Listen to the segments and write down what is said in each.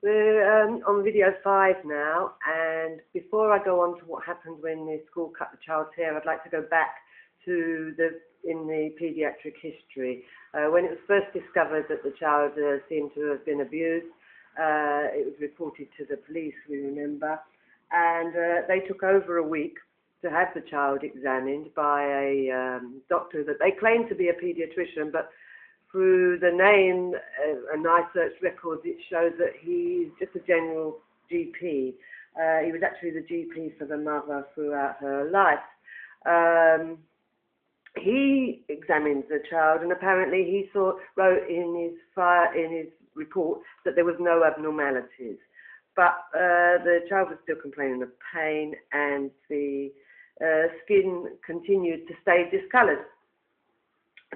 We're on video 5 now, and before I go on to what happened when the school cut the child's hair, I'd like to go back to in the paediatric history. When it was first discovered that the child seemed to have been abused, it was reported to the police, we remember, and they took over a week to have the child examined by a doctor that they claimed to be a paediatrician, but through the name and I searched records, it shows that he's just a general GP. He was actually the GP for the mother throughout her life. He examined the child, and apparently he wrote in his report that there was no abnormalities. But the child was still complaining of pain, and the skin continued to stay discoloured.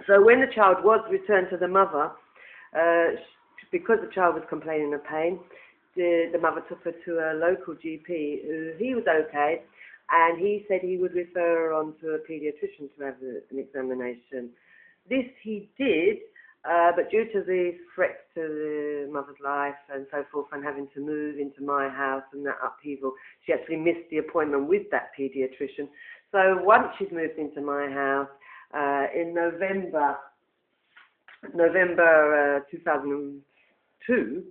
So when the child was returned to the mother, because the child was complaining of pain, the mother took her to a local GP. He was okay, and he said he would refer her on to a paediatrician to have an examination. This he did, but due to the threats to the mother's life and so forth, and having to move into my house and that upheaval, she actually missed the appointment with that paediatrician. So once she'd moved into my house, in November 2002,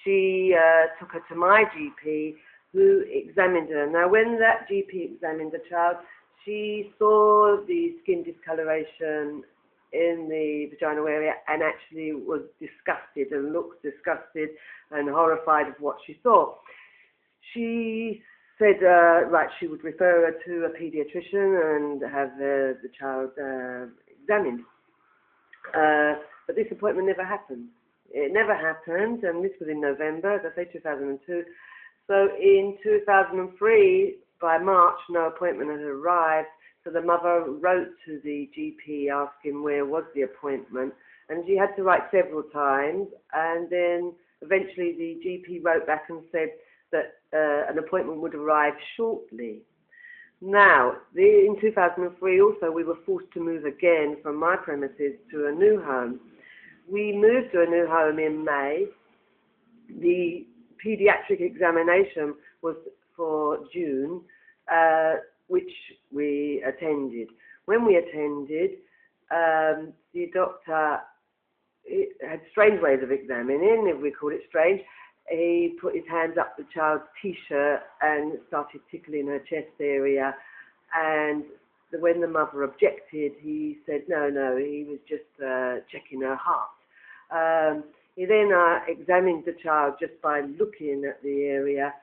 she took her to my GP, who examined her. Now, when that GP examined the child, she saw the skin discoloration in the vaginal area and actually was disgusted and looked disgusted and horrified of what she saw. She said, she would refer her to a paediatrician and have the child examined. But this appointment never happened. It never happened, and this was in November, as I say, 2002. So in 2003, by March, no appointment had arrived, so the mother wrote to the GP asking where was the appointment, and she had to write several times, and then eventually the GP wrote back and said that an appointment would arrive shortly. Now, in 2003 also, we were forced to move again from my premises to a new home. We moved to a new home in May. The paediatric examination was for June, which we attended. When we attended, the doctor had strange ways of examining, if we call it strange. He put his hands up the child's T-shirt and started tickling her chest area. And when the mother objected, he said, no, he was just checking her heart. He then examined the child just by looking at the area,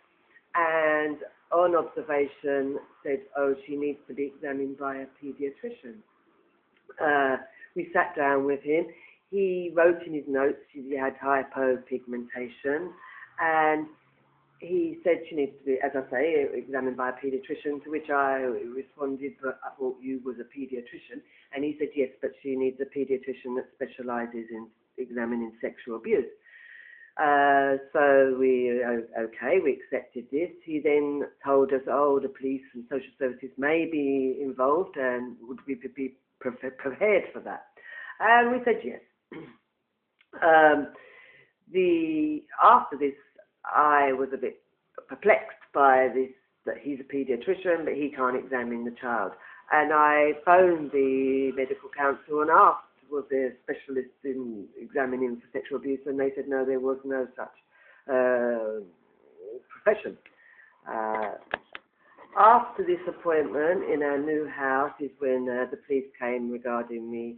and on observation said, oh, she needs to be examined by a paediatrician. We sat down with him. He wrote in his notes she had hypopigmentation, and he said she needs to be, as I say, examined by a paediatrician, to which I responded, but I thought you was a paediatrician. And he said, yes, but she needs a paediatrician that specialises in examining sexual abuse. So we accepted this. He then told us, oh, the police and social services may be involved, and would we be prepared for that? And we said yes. After this, I was a bit perplexed by this, that he's a paediatrician, but he can't examine the child. And I phoned the medical council and asked, was there a specialist in examining for sexual abuse? And they said, no, there was no such profession. After this appointment in our new house is when the police came regarding me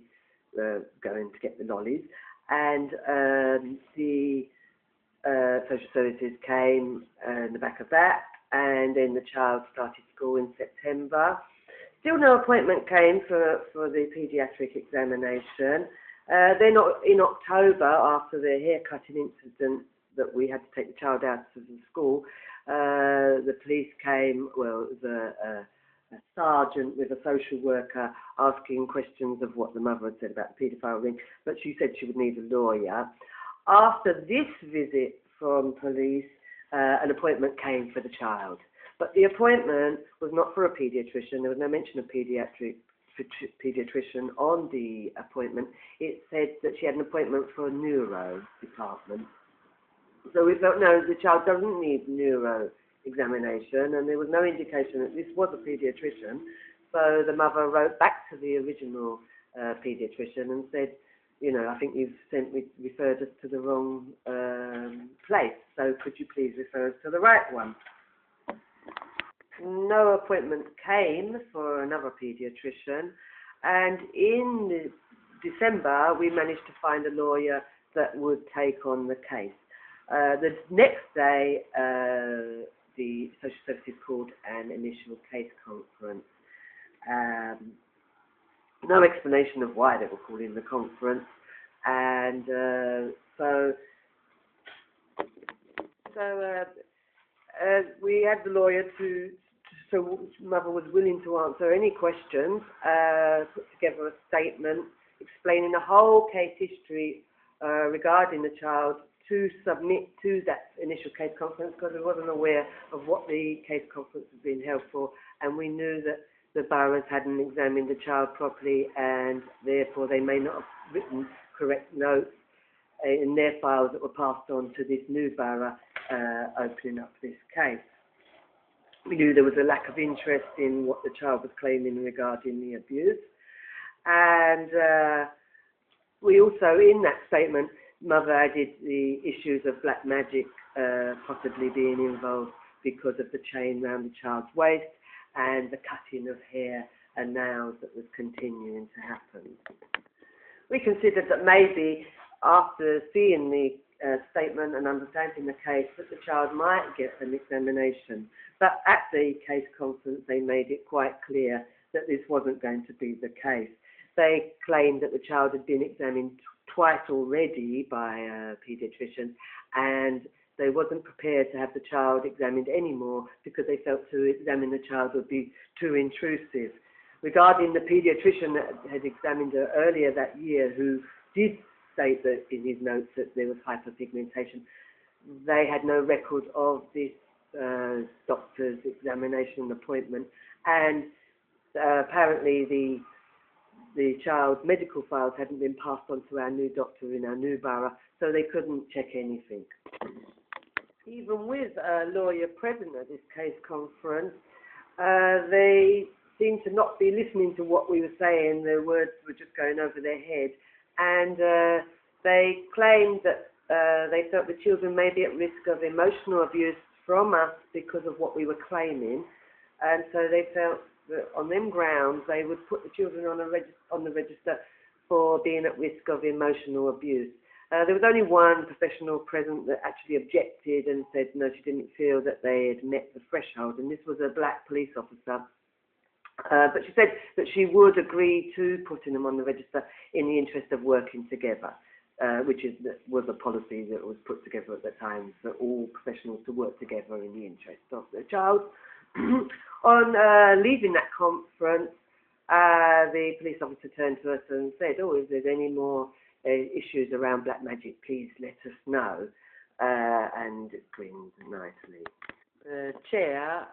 going to get the lollies, and the social services came in the back of that, and then the child started school in September. Still no appointment came for the paediatric examination. Then in October, after the haircutting incident that we had to take the child out of the school, the police came, well, it was a sergeant with a social worker asking questions of what the mother had said about the paedophile ring, but she said she would need a lawyer. After this visit from police, an appointment came for the child. But the appointment was not for a paediatrician. There was no mention of paediatrician on the appointment. It said that she had an appointment for a neuro department. So we felt, no, the child doesn't need neuro examination, and there was no indication that this was a paediatrician. So the mother wrote back to the original paediatrician and said, you know, I think you've referred us to the wrong place, so could you please refer us to the right one? No appointment came for another paediatrician, and in December we managed to find a lawyer that would take on the case. The next day, the social services called an initial case conference. No explanation of why they were calling the conference, and so we had the lawyer so mother was willing to answer any questions, put together a statement explaining the whole case history regarding the child to submit to that initial case conference, because we wasn't aware of what the case conference was being held for, and we knew that the boroughs hadn't examined the child properly, and therefore they may not have written correct notes in their files that were passed on to this new borough opening up this case. We knew there was a lack of interest in what the child was claiming regarding the abuse, and we also, in that statement, mother added the issues of black magic possibly being involved because of the chain around the child's waist and the cutting of hair and nails that was continuing to happen. We considered that maybe after seeing the statement and understanding the case that the child might get an examination, but at the case conference they made it quite clear that this wasn't going to be the case. They claimed that the child had been examined twice already by paediatricians, and they wasn't prepared to have the child examined anymore because they felt to examine the child would be too intrusive. Regarding the paediatrician that had examined her earlier that year, who did state that in his notes that there was hyperpigmentation, they had no record of this doctor's examination appointment, and apparently the child's medical files hadn't been passed on to our new doctor in our new borough, so they couldn't check anything. Even with a lawyer present at this case conference, they seemed to not be listening to what we were saying. The words were just going over their head, and they claimed that they felt the children may be at risk of emotional abuse from us because of what we were claiming, and so they felt that on them grounds they would put the children on the register for being at risk of emotional abuse. There was only one professional present that actually objected and said no, she didn't feel that they had met the threshold, and this was a black police officer. But she said that she would agree to putting them on the register in the interest of working together, which was a policy that was put together at the time for all professionals to work together in the interest of the child. On leaving that conference, the police officer turned to us and said, oh, if there's any more issues around black magic, please let us know, and grinned nicely. The chair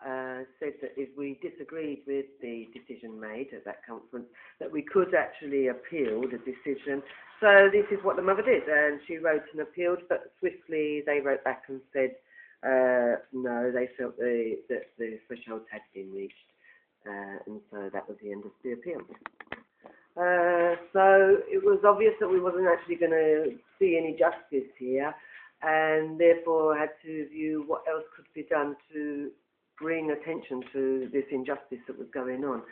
said that if we disagreed with the decision made at that conference, that we could actually appeal the decision. So this is what the mother did, and she wrote and appealed, but swiftly they wrote back and said no, they felt that the threshold had been reached, and so that was the end of the appeal. So it was obvious that we wasn't actually going to see any justice here, and therefore had to view what else could be done to bring attention to this injustice that was going on.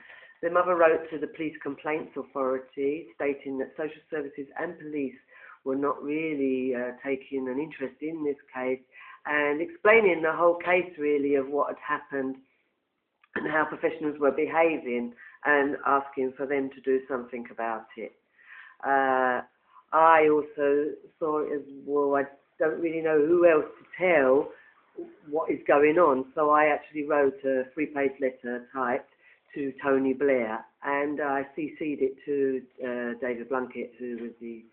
The mother wrote to the Police Complaints Authority stating that social services and police were not really taking an interest in this case, and explaining the whole case really of what had happened and how professionals were behaving, and asking for them to do something about it. I also saw it as, well, I don't really know who else to tell what is going on, so I actually wrote a 3-page letter typed to Tony Blair, and I CC'd it to David Blunkett, who was the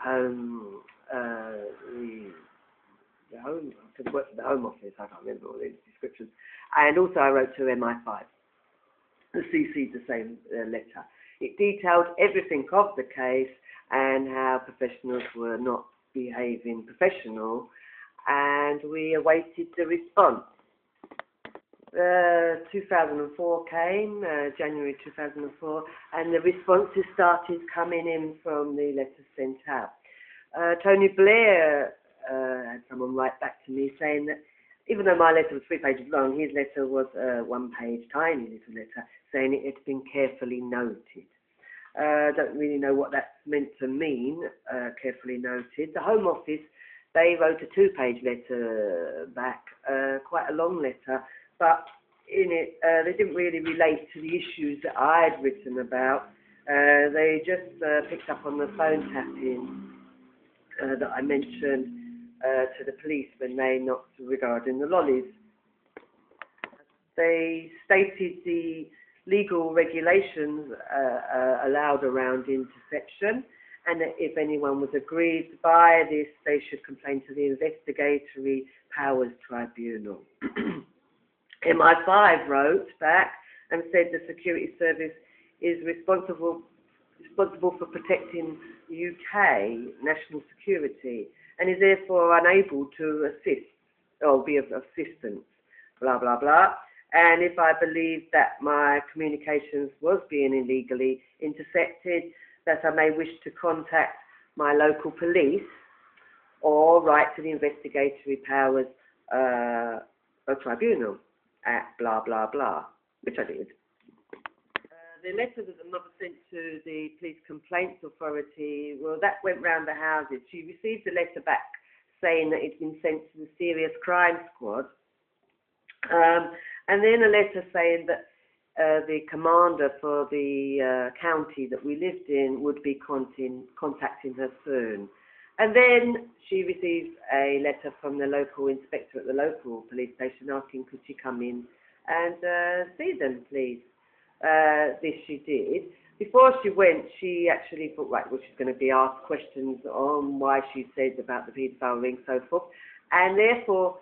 Home Office, I can't remember all the descriptions, and also I wrote to MI5. The CC'd the same letter. It detailed everything of the case and how professionals were not behaving professional, and we awaited the response. 2004 came, January 2004, and the responses started coming in from the letters sent out. Tony Blair had someone write back to me saying that even though my letter was 3 pages long, his letter was a 1-page, tiny little letter, saying it had been carefully noted. I don't really know what that's meant to mean, carefully noted. The Home Office, they wrote a 2-page letter back, quite a long letter, but in it, they didn't really relate to the issues that I'd written about. They just picked up on the phone tapping that I mentioned to the police when they knocked regarding the lollies. They stated the legal regulations allowed around interception, and that if anyone was aggrieved by this, they should complain to the Investigatory Powers Tribunal. MI5 wrote back and said the security service is responsible for protecting UK national security and is therefore unable to assist or be of assistance, blah, blah, blah. And if I believe that my communications was being illegally intercepted, that I may wish to contact my local police or write to the Investigatory Powers Tribunal at blah, blah, blah, which I did. The letter that the mother sent to the Police Complaints Authority, well, that went round the houses. She received a letter back saying that it's been sent to the Serious Crime Squad, and then a letter saying that the commander for the county that we lived in would be contacting her soon. And then she received a letter from the local inspector at the local police station asking could she come in and see them, please. This she did. Before she went, she actually thought, right, well, she's going to be asked questions on why she said about the paedophile ring, so forth. And therefore,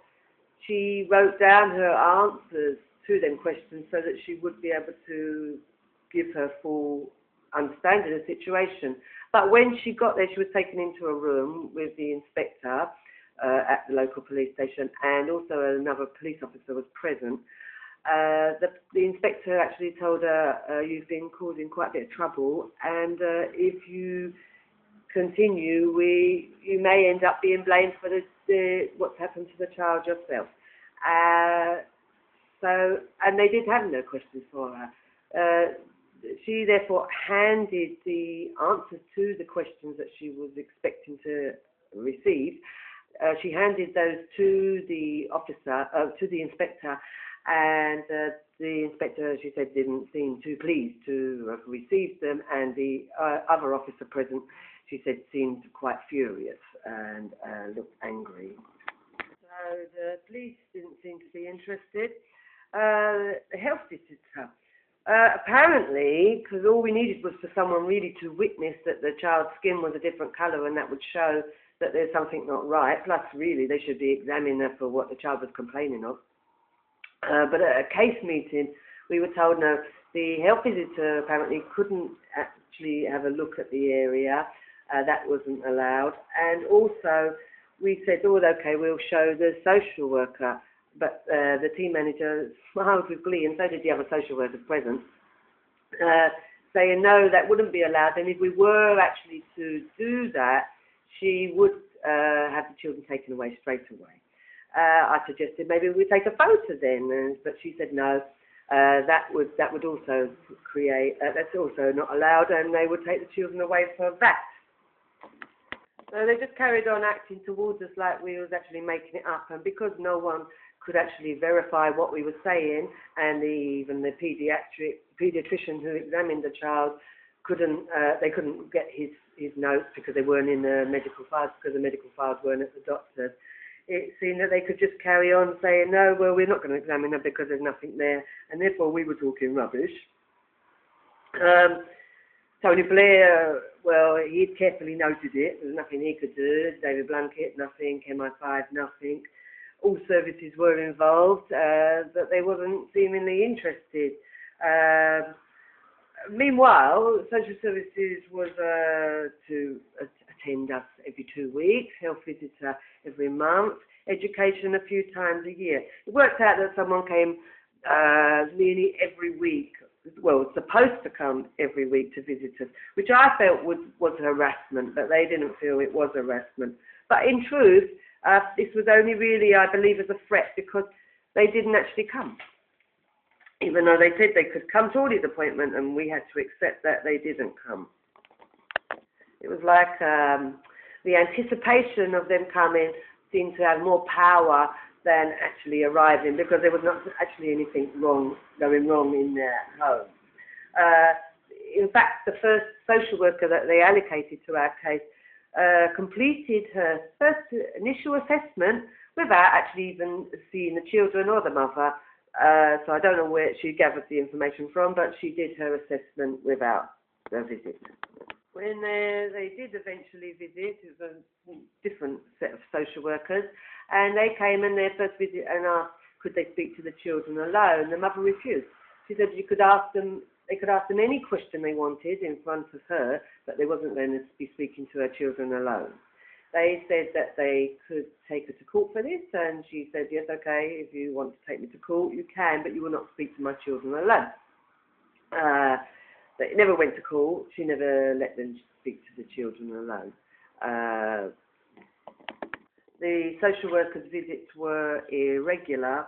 she wrote down her answers to them questions so that she would be able to give her full understanding of the situation. But when she got there, she was taken into a room with the inspector at the local police station, and also another police officer was present. The inspector actually told her, you've been causing quite a bit of trouble, and if you continue, you may end up being blamed for what's happened to the child yourself. And they did have no questions for her. She therefore handed the answers to the questions that she was expecting to receive. She handed those to the officer, to the inspector, and the inspector, she said, didn't seem too pleased to have received them, and the other officer present, she said, seemed quite furious and looked angry. So the police didn't seem to be interested. The health visitor, apparently, because all we needed was for someone really to witness that the child's skin was a different colour, and that would show that there's something not right, plus really they should be examining her for what the child was complaining of. But at a case meeting, we were told, no, the health visitor apparently couldn't actually have a look at the area. That wasn't allowed. And also, we said, oh, okay, we'll show the social worker. But the team manager smiled with glee, and so did the other social workers present, saying, no, that wouldn't be allowed. And if we were actually to do that, she would have the children taken away straight away. I suggested maybe we take a photo then, but she said no. That would also create. That's also not allowed, and they would take the children away for that. So they just carried on acting towards us like we was actually making it up, and because no one could actually verify what we were saying, and even the paediatrician who examined the child couldn't get his notes because they weren't in the medical files, because the medical files weren't at the doctor's. It seemed that they could just carry on saying, no, well, we're not going to examine her because there's nothing there, and therefore we were talking rubbish. Tony Blair, well, he'd carefully noted it. There was nothing he could do. David Blunkett, nothing. MI5, nothing. All services were involved, but they wasn't seemingly interested. Meanwhile, social services was to attend us every 2 weeks, health visitor every month, education a few times a year. It worked out that someone came nearly every week, well, supposed to come every week to visit us, which I felt was harassment, but they didn't feel it was harassment. But in truth, this was only really, I believe, as a threat, because they didn't actually come. Even though they said they could come to all these appointments, and we had to accept that they didn't come. It was like the anticipation of them coming seemed to have more power than actually arriving, because there was not actually anything going wrong in their home. In fact, the first social worker that they allocated to our case completed her first initial assessment without actually even seeing the children or the mother. So I don't know where she gathered the information from, but she did her assessment without a visit. When they did eventually visit, it was a different set of social workers, and they came in their first visit and asked, could they speak to the children alone? The mother refused. She said they could ask them any question they wanted in front of her, but they wasn't going to be speaking to her children alone. They said that they could take her to court for this, and she said, yes, okay, if you want to take me to court, you can, but you will not speak to my children alone. They never went to court. She never let them speak to the children alone. The social workers' visits were irregular,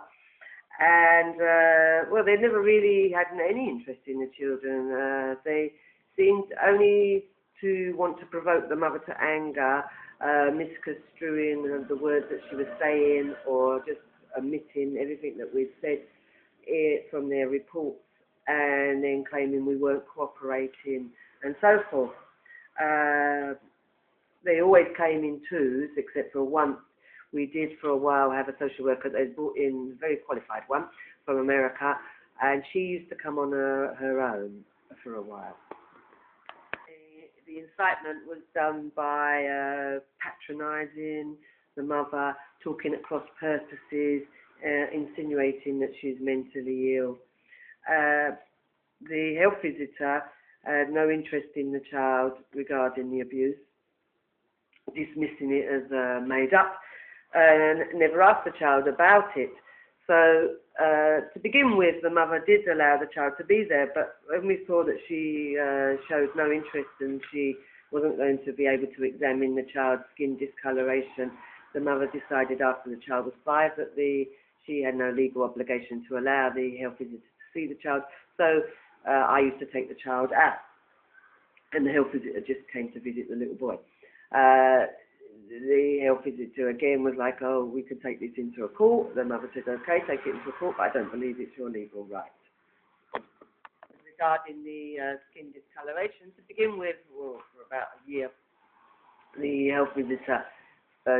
and, well, they never really had any interest in the children. They seemed only to want to provoke the mother to anger, misconstruing the words that she was saying, or just omitting everything that we'd said from their reports, and then claiming we weren't cooperating, and so forth. They always came in twos, except for once we did for a while have a social worker that had brought in, a very qualified one, from America, and she used to come on her own for a while. The incitement was done by patronising the mother, talking at cross purposes, insinuating that she's mentally ill. The health visitor had no interest in the child regarding the abuse, dismissing it as made up, and never asked the child about it. So to begin with, the mother did allow the child to be there, but when we saw that she showed no interest and she wasn't going to be able to examine the child's skin discoloration, the mother decided after the child was 5 that she had no legal obligation to allow the health visitor to see the child. So I used to take the child out, and the health visitor just came to visit the little boy. The health visitor again was like, oh, we could take this into a court. The mother said, okay, take it into a court, but I don't believe it's your legal right. Regarding the skin discoloration, to begin with, well, for about a year, the health visitor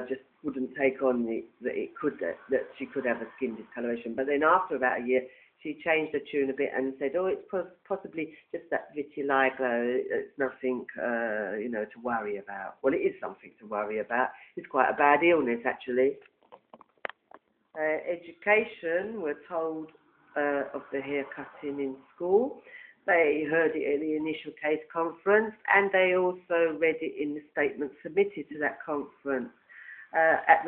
just wouldn't take on that she could have a skin discoloration. But then after about a year, she changed the tune a bit and said, oh, it's possibly just that vitiligo. It's nothing, to worry about. Well, it is something to worry about. It's quite a bad illness, actually. Education were told of the hair cutting in school. They heard it at the initial case conference, and they also read it in the statement submitted to that conference. At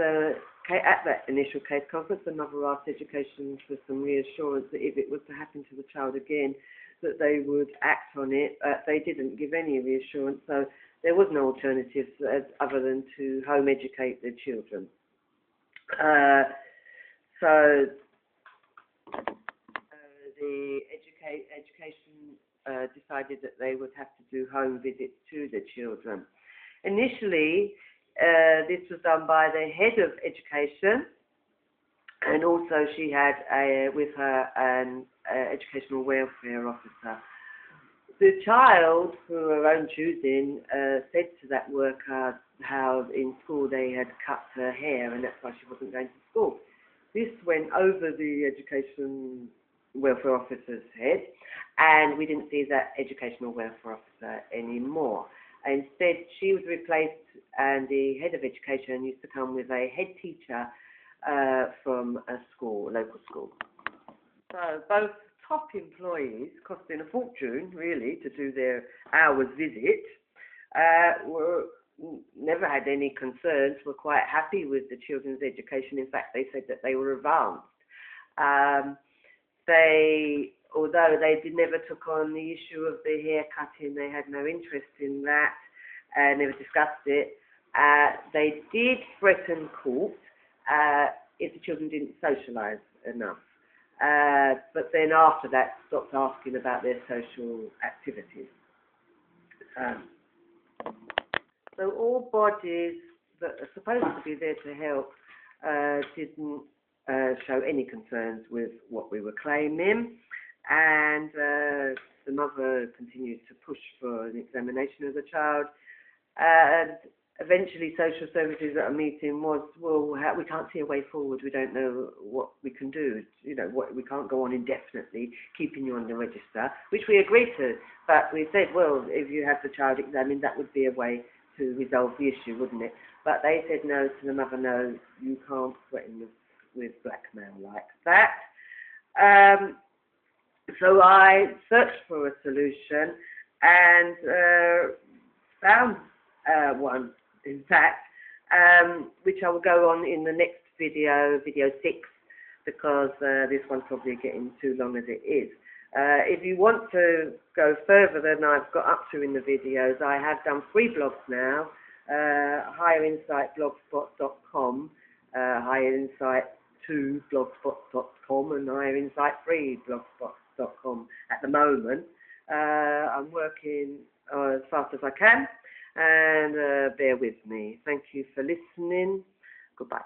that initial case conference, the mother asked education for some reassurance that if it was to happen to the child again, that they would act on it. They didn't give any reassurance, so there was no alternative other than to home educate their children. The education decided that they would have to do home visits to the children. Initially, this was done by the head of education, and also she had with her an educational welfare officer. The child, through her own choosing, said to that worker how in school they had cut her hair, and that's why she wasn't going to school. This went over the education welfare officer's head, and we didn't see that educational welfare officer anymore. Instead, she was replaced, and the head of education used to come with a head teacher from a school, a local school. So both top employees, costing a fortune really to do their hours visit, were never had any concerns, were quite happy with the children's education. In fact, they said that they were advanced. Although they never took on the issue of the hair cutting, they had no interest in that, never discussed it. They did threaten court if the children didn't socialise enough. But then after that, stopped asking about their social activities. So all bodies that are supposed to be there to help didn't show any concerns with what we were claiming, and the mother continued to push for an examination of the child. And eventually social services at a meeting was, well, we can't see a way forward, we don't know what we can do, we can't go on indefinitely keeping you on the register, which we agreed to, but we said, well, if you have the child examined, that would be a way to resolve the issue, wouldn't it? But they said no to the mother, no, you can't threaten us with blackmail like that. So I searched for a solution and found one, in fact, which I will go on in the next video, video 6, because this one's probably getting too long as it is. If you want to go further than I've got up to in the videos, I have done 3 blogs now, higherinsightblogspot.com, higherinsight2blogspot.com, and higherinsight3blogspot.com at the moment. I'm working as fast as I can, and bear with me. Thank you for listening. Goodbye.